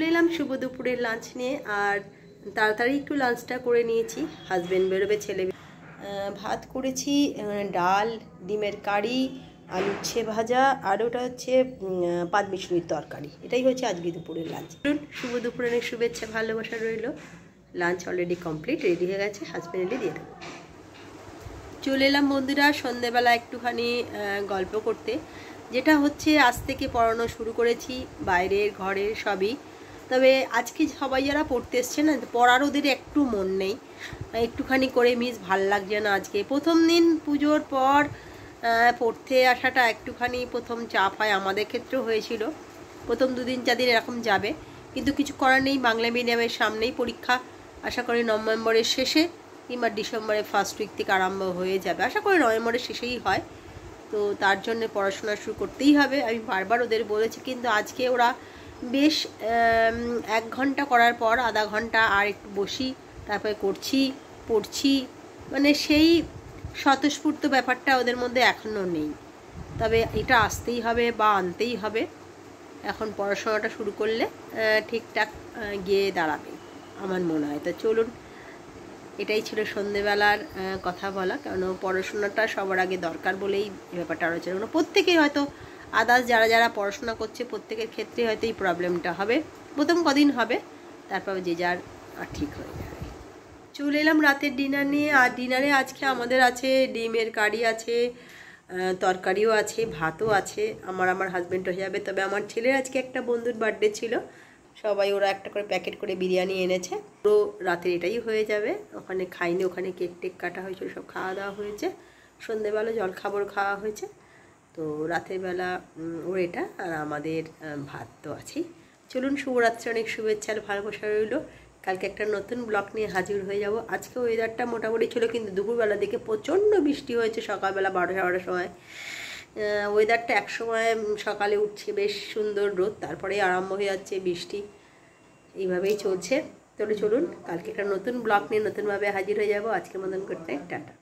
চলে এলাম শুভ দুপুরের লাঞ্চ নিয়ে। আর তাড়াতাড়ি একটু লাঞ্চটা করে নিয়েছি, হাজব্যান্ড বেরোবে, ছেলে। ভাত করেছি, ডাল, ডিমের কারি, আলু উচ্ছে ভাজা, আর ওটা হচ্ছে পাঁচমিশালির তরকারি। এটাই হচ্ছে আজকে দুপুরের লাঞ্চ। শুভ দুপুরের শুভেচ্ছা ভালোবাসা রইল। লাঞ্চ অলরেডি কমপ্লিট, রেডি হয়ে গেছে, হাজব্যান্ডে দিয়ে দেবো। চলে এলাম বন্ধুরা সন্ধ্যেবেলা একটুখানি গল্প করতে। যেটা হচ্ছে আজ থেকে পড়ানো শুরু করেছি, বাইরের ঘরের সবই। তবে আজকে সবাই যারা পড়তে এসছে না, পড়ার ওদের একটু মন নেই, একটুখানি করে মিস ভাল লাগছে না। আজকে প্রথম দিন পুজোর পর পড়তে আসাটা একটুখানি প্রথম চাপ হয়, আমাদের ক্ষেত্রেও হয়েছিল। প্রথম দুদিন চারদিন এরকম যাবে, কিন্তু কিছু করার নেই। বাংলা মিডিয়ামের সামনেই পরীক্ষা, আশা করি নভেম্বরের শেষে কিংবা ডিসেম্বরের ফার্স্ট উইক থেকে আরম্ভ হয়ে যাবে। আশা করি নভেম্বরের শেষেই হয়। তো তার জন্য পড়াশোনা শুরু করতেই হবে, আমি বারবার ওদের বলেছি। কিন্তু আজকে ওরা বেশ 1 ঘন্টা করার পর আধা ঘন্টা আর একটু বসি, তারপরে পড়ছি, মানে সেই স্বতঃস্ফূর্ত ব্যাপারটা ওদের মধ্যে এখনও নেই। তবে এটা আসতেই হবে বা আনতেই হবে। এখন পড়াশোনাটা শুরু করলে ঠিকঠাক গিয়ে দাঁড়াবে আমার মনে হয়। তো চলুন, এটাই ছিল সন্ধেবেলার কথা বলা। কারণ পড়াশোনাটা সবার আগে দরকার বলেই ব্যাপারটা আলোচনা করুন। প্রত্যেকেই হয়তো আদার্স যারা পড়াশোনা করছে প্রত্যেকের ক্ষেত্রে হয়তো এই প্রবলেমটা হবে, প্রথম কদিন হবে, তারপর যে যার ঠিক হয়ে যাবে। চলে এলাম রাতের ডিনার নিয়ে। আর ডিনারে আজকে আমাদের আছে ডিমের কারি আছে, তরকারিও আছে, ভাতও আছে। আমার হাজব্যান্ড হয়ে যাবে। তবে আমার ছেলের আজকে একটা বন্ধুর বার্থডে ছিল, সবাই ওরা একটা করে প্যাকেট করে বিরিয়ানি এনেছে। পুরো রাতে এটাই হয়ে যাবে। ওখানে খাইনি, ওখানে কেক টেক কাটা হয়েছিল, সব খাওয়া দাওয়া হয়েছে। সন্ধেবেলা জলখাবার খাওয়া হয়েছে। তো রাতের বেলা ওর এটা, আর আমাদের ভাত তো আছেই। চলুন, শুভরাত্রি, অনেক শুভেচ্ছা আর ভালোবাসা রইল। কালকে একটা নতুন ব্লগ নিয়ে হাজির হয়ে যাব। আজকে ওয়েদারটা মোটামুটি ছিল, কিন্তু দুপুরবেলা দিকে প্রচণ্ড বৃষ্টি হয়েছে। সকালবেলা 12-12টার সময় ওয়েদারটা একসময় সকালে উঠছে বেশ সুন্দর রোদ, তারপরে আরম্ভ হয়ে যাচ্ছে বৃষ্টি। এইভাবেই চলছে। চলুন, কালকে একটা নতুন ব্লগ নিয়ে নতুনভাবে হাজির হয়ে যাব। আজকের মতন করতে টাটা।